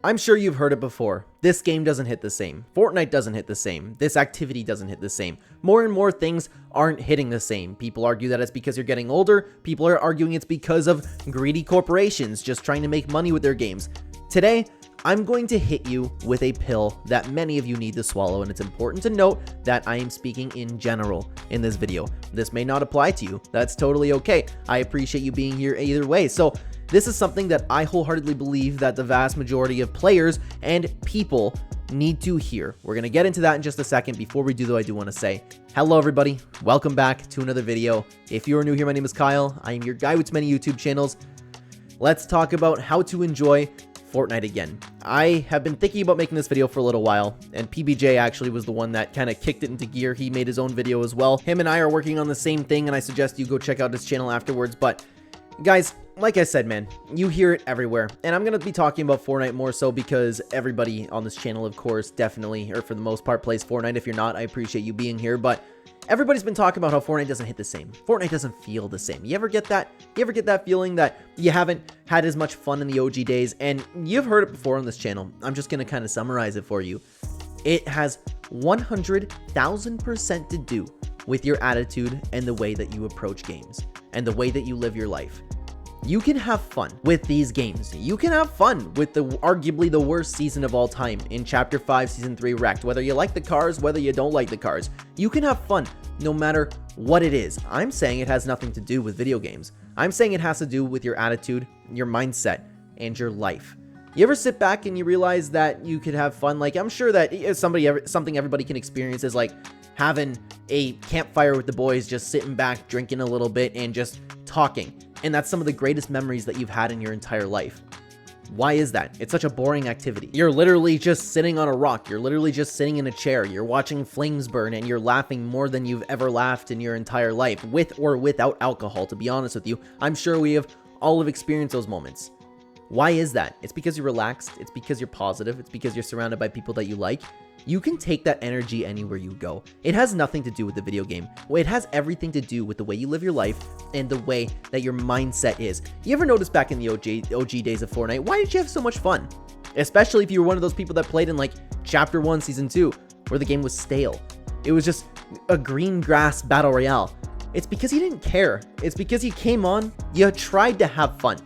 I'm sure you've heard it before. This game doesn't hit the same. Fortnite doesn't hit the same. This activity doesn't hit the same. More and more things aren't hitting the same. People argue that it's because you're getting older. People are arguing it's because of greedy corporations just trying to make money with their games. Today, I'm going to hit you with a pill that many of you need to swallow, and it's important to note that I am speaking in general in this video. This may not apply to you. That's totally okay. I appreciate you being here either way. So this is something that I wholeheartedly believe that the vast majority of players and people need to hear. We're going to get into that in just a second. Before we do, though, I do want to say hello, everybody. Welcome back to another video. If you are new here, my name is Kyle. I am your guy with many YouTube channels. Let's talk about how to enjoy Fortnite again. I have been thinking about making this video for a little while, and PBJ actually was the one that kind of kicked it into gear. He made his own video as well. Him and I are working on the same thing, and I suggest you go check out his channel afterwards. But guys, like I said, man, you hear it everywhere, and I'm going to be talking about Fortnite more so because everybody on this channel, of course, definitely, or for the most part, plays Fortnite. If you're not, I appreciate you being here, but everybody's been talking about how Fortnite doesn't hit the same. Fortnite doesn't feel the same. You ever get that? You ever get that feeling that you haven't had as much fun in the OG days? And you've heard it before on this channel. I'm just going to kind of summarize it for you. It has 100,000% to do with your attitude and the way that you approach games and the way that you live your life. You can have fun with these games. You can have fun with the arguably the worst season of all time in Chapter 5, Season 3 Wrecked. Whether you like the cars, whether you don't like the cars, you can have fun no matter what it is. I'm saying it has nothing to do with video games. I'm saying it has to do with your attitude, your mindset, and your life. You ever sit back and you realize that you could have fun? Like, I'm sure that something everybody can experience is like having a campfire with the boys, just sitting back, drinking a little bit, and just talking. And that's some of the greatest memories that you've had in your entire life. Why is that? It's such a boring activity. You're literally just sitting on a rock. You're literally just sitting in a chair. You're watching flames burn, and you're laughing more than you've ever laughed in your entire life, with or without alcohol, to be honest with you. I'm sure we have all have experienced those moments. Why is that? It's because you're relaxed. It's because you're positive. It's because you're surrounded by people that you like. You can take that energy anywhere you go. It has nothing to do with the video game. It has everything to do with the way you live your life and the way that your mindset is. You ever notice back in the OG days of Fortnite, why did you have so much fun? Especially if you were one of those people that played in like Chapter 1, Season 2, where the game was stale. It was just a green grass battle royale. It's because you didn't care. It's because you came on, you tried to have fun.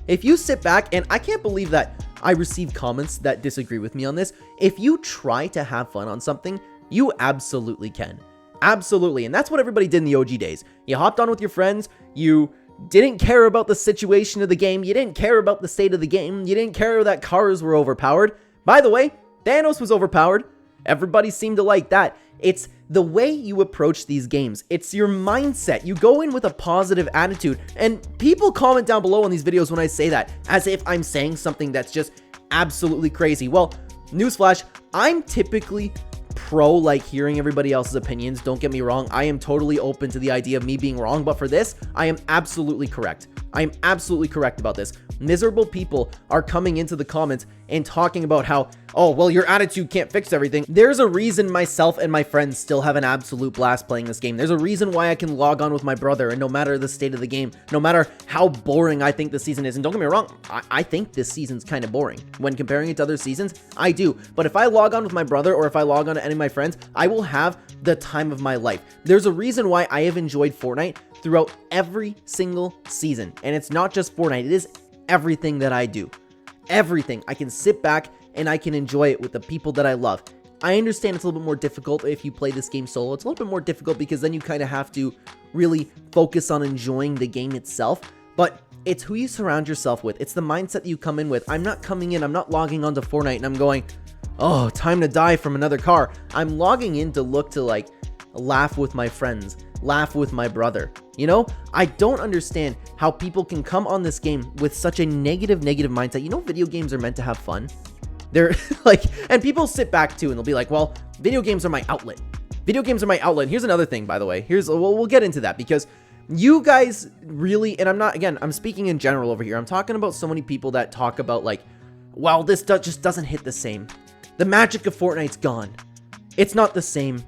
If you sit back, and I can't believe that I receive comments that disagree with me on this. If you try to have fun on something, you absolutely can. Absolutely. And that's what everybody did in the OG days. You hopped on with your friends. You didn't care about the situation of the game. You didn't care about the state of the game. You didn't care that cars were overpowered. By the way, Thanos was overpowered. Everybody seemed to like that. It's the way you approach these games. It's your mindset. You go in with a positive attitude, and people comment down below on these videos when I say that, as if I'm saying something that's just absolutely crazy. Well, newsflash, I'm typically pro like hearing everybody else's opinions. Don't get me wrong. I am totally open to the idea of me being wrong, but for this, I am absolutely correct. I am absolutely correct about this. Miserable people are coming into the comments and talking about how, oh, well, your attitude can't fix everything. There's a reason myself and my friends still have an absolute blast playing this game. There's a reason why I can log on with my brother, and no matter the state of the game, no matter how boring I think the season is, and don't get me wrong, I think this season's kind of boring. When comparing it to other seasons, I do. But if I log on with my brother, or if I log on to any of my friends, I will have the time of my life. There's a reason why I have enjoyed Fortnite throughout every single season. And it's not just Fortnite, it is everything that I do. Everything. I can sit back and I can enjoy it with the people that I love. I understand it's a little bit more difficult if you play this game solo. It's a little bit more difficult because then you kind of have to really focus on enjoying the game itself. But it's who you surround yourself with. It's the mindset that you come in with. I'm not coming in, I'm not logging onto Fortnite and I'm going, oh, time to die from another car. I'm logging in to look to like laugh with my friends, laugh with my brother. You know, I don't understand how people can come on this game with such a negative mindset. You know, video games are meant to have fun. They're like, and people sit back too and they'll be like, well, video games are my outlet. Video games are my outlet. Here's another thing, by the way. We'll get into that because you guys really, and I'm not, again, I'm speaking in general over here. I'm talking about so many people that talk about like, well, this just doesn't hit the same. The magic of Fortnite's gone. It's not the same.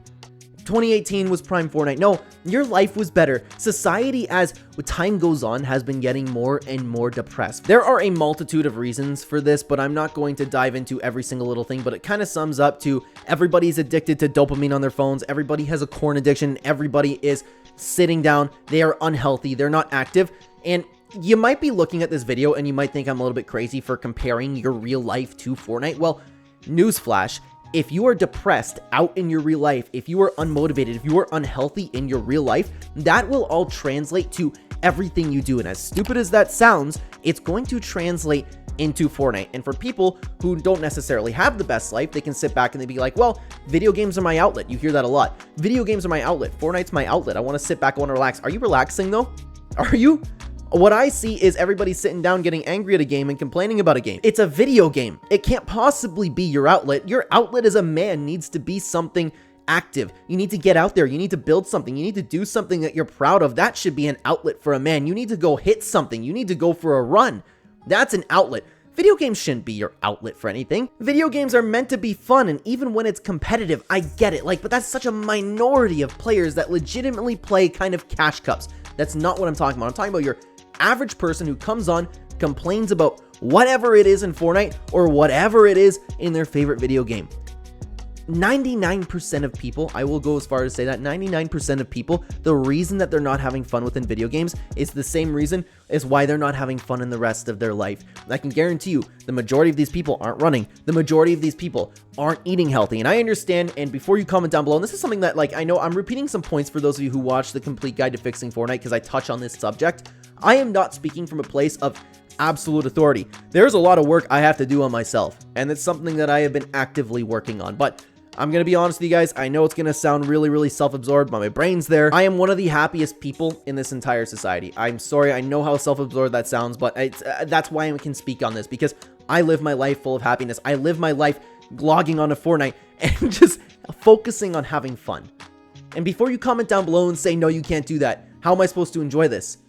2018 was prime Fortnite. No, your life was better. Society, as time goes on, has been getting more and more depressed. There are a multitude of reasons for this, but I'm not going to dive into every single little thing, but it kind of sums up to everybody's addicted to dopamine on their phones. Everybody has a corn addiction. Everybody is sitting down. They are unhealthy. They're not active. And you might be looking at this video and you might think I'm a little bit crazy for comparing your real life to Fortnite. Well, newsflash. If you are depressed out in your real life, if you are unmotivated, if you are unhealthy in your real life, that will all translate to everything you do. And as stupid as that sounds, it's going to translate into Fortnite. And for people who don't necessarily have the best life, they can sit back and they be like, well, video games are my outlet. You hear that a lot. Video games are my outlet. Fortnite's my outlet. I want to sit back, I want to relax. Are you relaxing though? Are you? What I see is everybody sitting down getting angry at a game and complaining about a game. It's a video game. It can't possibly be your outlet. Your outlet as a man needs to be something active. You need to get out there. You need to build something. You need to do something that you're proud of. That should be an outlet for a man. You need to go hit something. You need to go for a run. That's an outlet. Video games shouldn't be your outlet for anything. Video games are meant to be fun, and even when it's competitive, I get it. But that's such a minority of players that legitimately play kind of cash cups. That's not what I'm talking about. I'm talking about your average person who comes on, complains about whatever it is in Fortnite or whatever it is in their favorite video game. 99% of people, I will go as far as to say that 99% of people, the reason that they're not having fun within video games is the same reason as why they're not having fun in the rest of their life. I can guarantee you, the majority of these people aren't running. The majority of these people aren't eating healthy. And I understand, and before you comment down below, and this is something that, I know I'm repeating some points for those of you who watch the complete guide to fixing Fortnite because I touch on this subject. I am not speaking from a place of absolute authority. There's a lot of work I have to do on myself, and it's something that I have been actively working on. But I'm going to be honest with you guys, I know it's going to sound really, really self-absorbed, but my brain's there. I am one of the happiest people in this entire society. I'm sorry, I know how self-absorbed that sounds, but that's why I can speak on this, because I live my life full of happiness. I live my life logging onto Fortnite and just focusing on having fun. And before you comment down below and say, no, you can't do that, how am I supposed to enjoy this?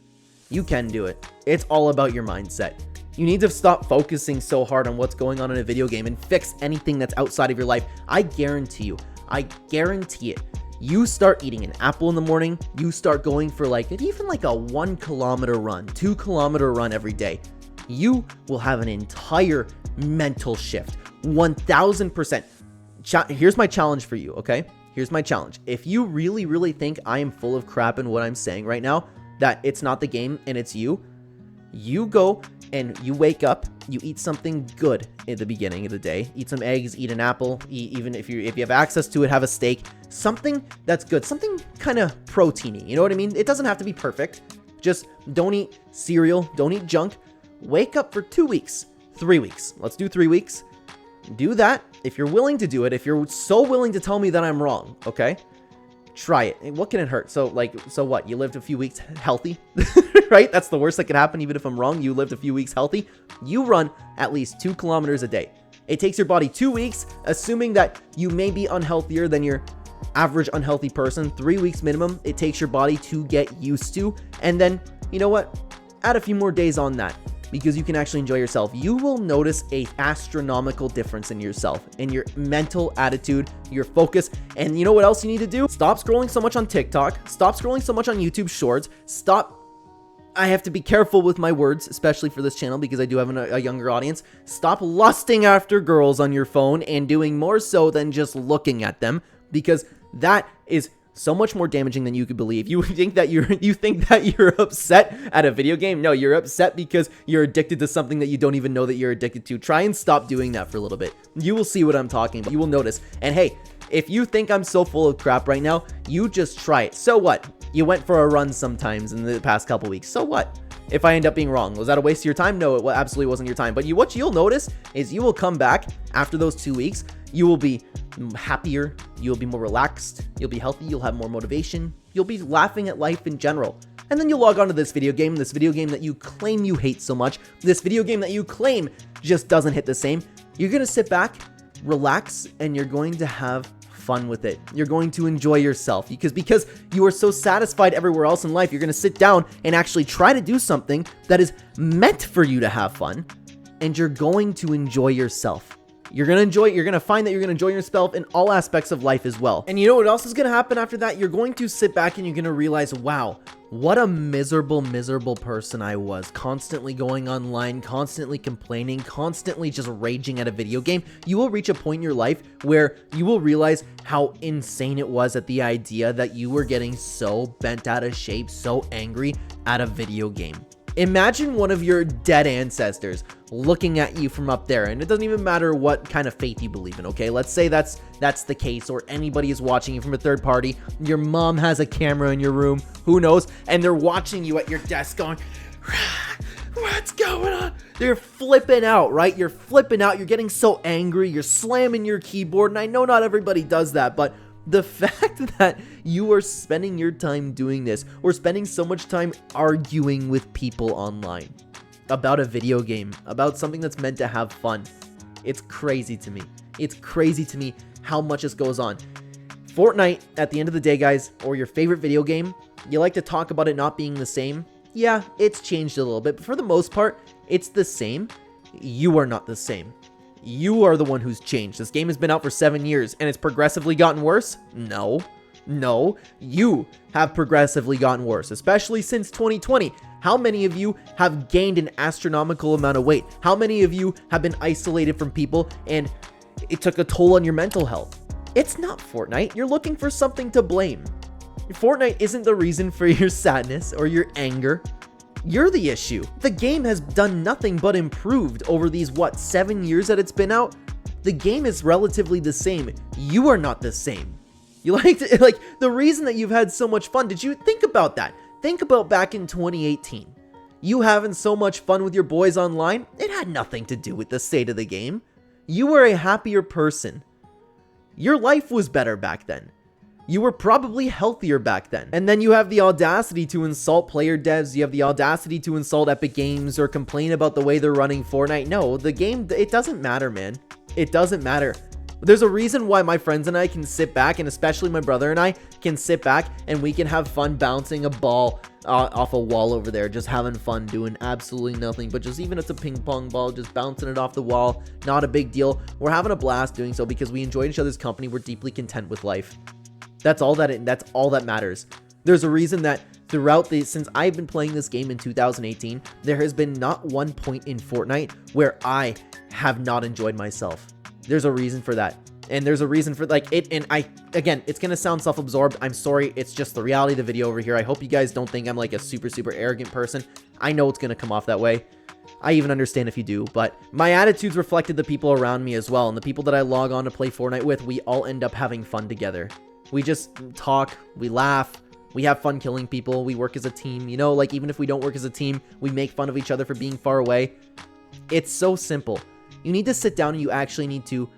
You can do it. It's all about your mindset. You need to stop focusing so hard on what's going on in a video game and fix anything that's outside of your life. I guarantee it. You start eating an apple in the morning, you start going for even a 1 kilometer run, 2 kilometer run every day. You will have an entire mental shift. 1000%. Here's my challenge for you, okay? Here's my challenge. If you really, really think I am full of crap in what I'm saying right now, that it's not the game and it's you go and you wake up, you eat something good at the beginning of the day, eat some eggs, eat an apple, even if you have access to it, have a steak, something that's good, something kind of proteiny, you know what I mean? It doesn't have to be perfect. Just don't eat cereal, don't eat junk. Wake up for 2 weeks, 3 weeks. Let's do 3 weeks. Do that. If you're willing to do it, if you're so willing to tell me that I'm wrong, okay? Try it. What can it hurt? So what? You lived a few weeks healthy, right? That's the worst that could happen. Even if I'm wrong, you lived a few weeks healthy. You run at least 2 kilometers a day. It takes your body 2 weeks, assuming that you may be unhealthier than your average unhealthy person. 3 weeks minimum. It takes your body to get used to. And then, you know what? Add a few more days on that, because you can actually enjoy yourself. You will notice an astronomical difference in yourself, in your mental attitude, your focus. And you know what else you need to do? Stop scrolling so much on TikTok. Stop scrolling so much on YouTube Shorts. I have to be careful with my words, especially for this channel, because I do have a younger audience. Stop lusting after girls on your phone and doing more so than just looking at them, because that is so much more damaging than you could believe. You think that you're upset at a video game? No, you're upset because you're addicted to something that you don't even know that you're addicted to. Try and stop doing that for a little bit. You will see what I'm talking about. You will notice. And hey, if you think I'm so full of crap right now, you just try it. So what? You went for a run sometimes in the past couple weeks. So what? If I end up being wrong, was that a waste of your time? No, it absolutely wasn't your time. But what you'll notice is you will come back after those 2 weeks. You will be happier. You'll be more relaxed. You'll be healthy. You'll have more motivation. You'll be laughing at life in general. And then you'll log on to this video game that you claim you hate so much, this video game that you claim just doesn't hit the same. You're going to sit back, relax, and you're going to have fun with it. You're going to enjoy yourself because you are so satisfied everywhere else in life. You're going to sit down and actually try to do something that is meant for you to have fun, and you're going to enjoy yourself. You're going to enjoy it. You're going to find that you're going to enjoy yourself in all aspects of life as well. And you know what else is going to happen after that? You're going to sit back and you're going to realize, wow, what a miserable person I was. Constantly going online, constantly complaining, constantly just raging at a video game. You will reach a point in your life where you will realize how insane it was at the idea that you were getting so bent out of shape, so angry at a video game. Imagine one of your dead ancestors looking at you from up there, and it doesn't even matter what kind of faith you believe in, okay? Let's say that's the case, or anybody is watching you from a third party. Your mom has a camera in your room, who knows, and they're watching you at your desk going, what's going on? They're flipping out, right? You're flipping out, you're getting so angry, you're slamming your keyboard, and I know not everybody does that, but the fact that you are spending your time doing this, or spending so much time arguing with people online about a video game, about something that's meant to have fun, it's crazy to me. It's crazy to me how much this goes on. Fortnite, at the end of the day, guys, or your favorite video game, you like to talk about it not being the same. Yeah, it's changed a little bit, but for the most part, it's the same. You are not the same. You are the one who's changed. This game has been out for 7 years and it's progressively gotten worse? No. You have progressively gotten worse, especially since 2020. How many of you have gained an astronomical amount of weight? How many of you have been isolated from people and it took a toll on your mental health? It's not Fortnite. You're looking for something to blame. Fortnite isn't the reason for your sadness or your anger. You're the issue. The game has done nothing but improved over these, 7 years that it's been out? The game is relatively the same. You are not the same. You like the reason that you've had so much fun, did you think about that? Think about back in 2018. You having so much fun with your boys online? It had nothing to do with the state of the game. You were a happier person. Your life was better back then. You were probably healthier back then. And then you have the audacity to insult player devs. You have the audacity to insult Epic Games or complain about the way they're running Fortnite. No, the game, it doesn't matter, man. It doesn't matter. There's a reason why my friends and I can sit back, and especially my brother and I can sit back and we can have fun bouncing a ball off a wall over there, just having fun doing absolutely nothing, but just even if it's a ping pong ball, just bouncing it off the wall, not a big deal. We're having a blast doing so because we enjoy each other's company. We're deeply content with life. That's all that matters. There's a reason that throughout since I've been playing this game in 2018, there has been not one point in Fortnite where I have not enjoyed myself. There's a reason for that. And there's a reason for again, it's going to sound self-absorbed. I'm sorry. It's just the reality of the video over here. I hope you guys don't think I'm like a super arrogant person. I know it's going to come off that way. I even understand if you do, but my attitudes reflected the people around me as well. And the people that I log on to play Fortnite with, we all end up having fun together. We just talk, we laugh, we have fun killing people, we work as a team, you know, like even if we don't work as a team, we make fun of each other for being far away. It's so simple. You need to sit down and you actually need to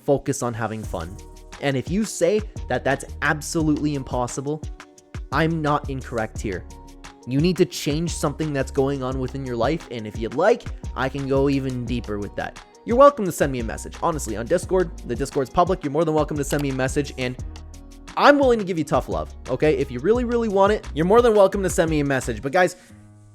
focus on having fun. And if you say that that's absolutely impossible, I'm not incorrect here. You need to change something that's going on within your life, and if you'd like, I can go even deeper with that. You're welcome to send me a message. Honestly, on Discord, the Discord's public, you're more than welcome to send me a message, and I'm willing to give you tough love, okay? If you really want it, you're more than welcome to send me a message. But guys,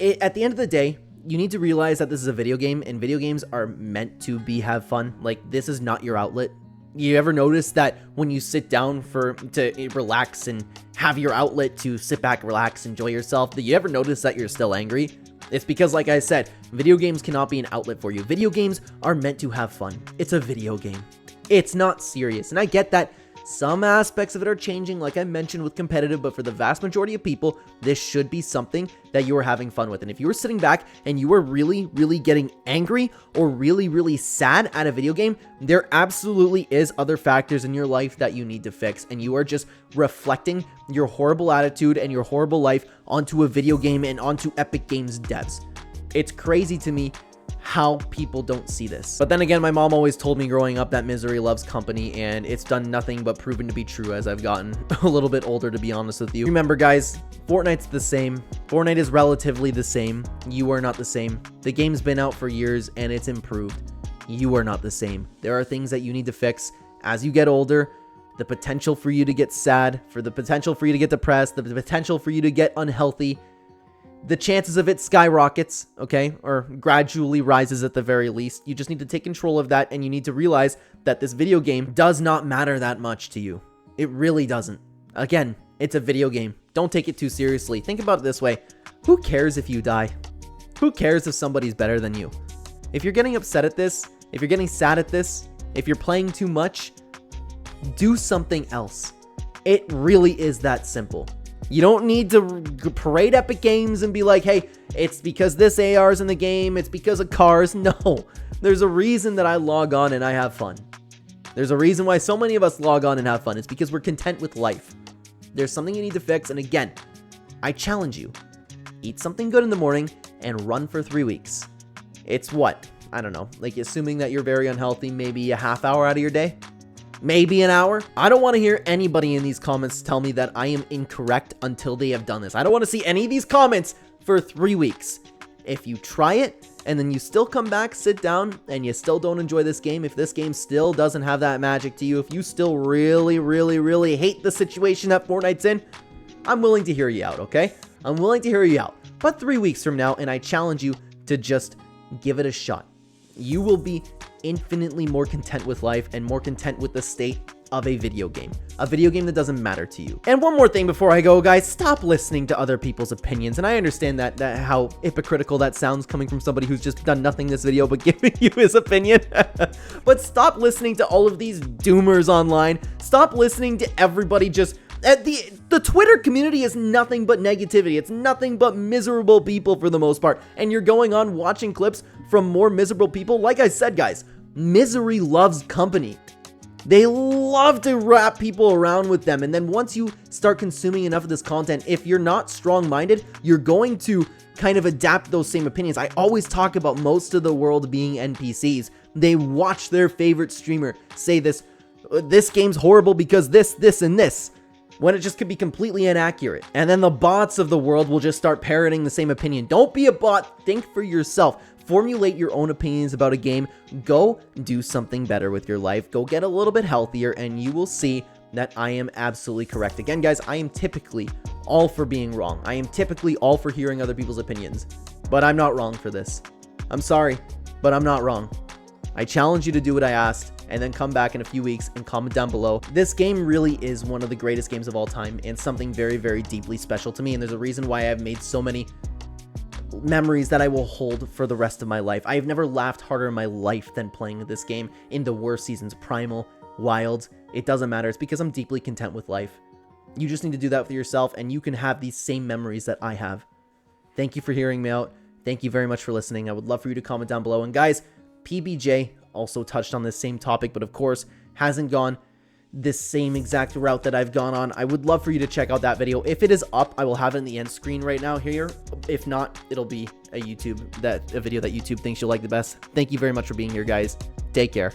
at the end of the day, you need to realize that this is a video game, and video games are meant to have fun. Like, this is not your outlet. You ever notice that when you sit down to relax and have your outlet to sit back, relax, enjoy yourself, do you ever notice that you're still angry? It's because, like I said, video games cannot be an outlet for you. Video games are meant to have fun. It's a video game. It's not serious, and I get that. Some aspects of it are changing, like I mentioned with competitive, but for the vast majority of people, this should be something that you are having fun with. And if you were sitting back and you were really getting angry or really sad at a video game, there absolutely is other factors in your life that you need to fix. And you are just reflecting your horrible attitude and your horrible life onto a video game and onto Epic Games devs. It's crazy to me how people don't see this. But then again, my mom always told me growing up that misery loves company, and it's done nothing but proven to be true as I've gotten a little bit older, to be honest with you. Remember guys, Fortnite's the same. Fortnite is relatively the same. You are not the same. The game's been out for years and it's improved. You are not the same. There are things that you need to fix as you get older. The potential for you to get sad, for the potential for you to get depressed, the potential for you to get unhealthy. the chances of it skyrockets, okay, or gradually rises at the very least. You just need to take control of that, and you need to realize that this video game does not matter that much to you. It really doesn't. Again, it's a video game. Don't take it too seriously. Think about it this way. Who cares if you die? Who cares if somebody's better than you? If you're getting upset at this, if you're getting sad at this, if you're playing too much, do something else. It really is that simple. You don't need to parade Epic Games and be like, hey, it's because this AR's in the game, it's because of cars. No, there's a reason that I log on and I have fun. There's a reason why so many of us log on and have fun. It's because we're content with life. There's something you need to fix, and again, I challenge you. Eat something good in the morning and run for 3 weeks. It's what? I don't know, like assuming that you're very unhealthy, maybe a half hour out of your day? Maybe an hour? I don't want to hear anybody in these comments tell me that I am incorrect until they have done this. I don't want to see any of these comments for 3 weeks. If you try it and then you still come back, sit down, and you still don't enjoy this game, if this game still doesn't have that magic to you, if you still really, really, really hate the situation that Fortnite's in, I'm willing to hear you out, okay? I'm willing to hear you out. But 3 weeks from now, and I challenge you to just give it a shot. You will be infinitely more content with life and more content with the state of a video game that doesn't matter to you. And one more thing before I go, guys, stop listening to other people's opinions. And I understand that how hypocritical that sounds coming from somebody who's just done nothing in this video but giving you his opinion. But stop listening to all of these doomers online. Stop listening to everybody just... The Twitter community is nothing but negativity. It's nothing but miserable people for the most part. And you're going on watching clips from more miserable people. Like I said, guys, misery loves company. They love to wrap people around with them. And then once you start consuming enough of this content, if you're not strong-minded, you're going to kind of adapt those same opinions. I always talk about most of the world being NPCs. They watch their favorite streamer say this game's horrible because this, and this, when it just could be completely inaccurate. And then the bots of the world will just start parroting the same opinion. Don't be a bot. Think for yourself. Formulate your own opinions about a game. Go do something better with your life. Go get a little bit healthier, and you will see that I am absolutely correct. Again, guys, I am typically all for being wrong. I am typically all for hearing other people's opinions. But I'm not wrong for this. I'm sorry, but I'm not wrong. I challenge you to do what I asked, and then come back in a few weeks and comment down below. This game really is one of the greatest games of all time and something very, very deeply special to me. And there's a reason why I've made so many memories that I will hold for the rest of my life. I've never laughed harder in my life than playing this game in the worst seasons, Primal, Wild. It doesn't matter. It's because I'm deeply content with life. You just need to do that for yourself, and you can have these same memories that I have. Thank you for hearing me out. Thank you very much for listening. I would love for you to comment down below. And guys, PBJ also touched on this same topic, but of course hasn't gone this same exact route that I've gone on. I would love for you to check out that video. If it is up, I will have it in the end screen right now here. If not, it'll be a video that YouTube thinks you'll like the best. Thank you very much for being here, guys. Take care.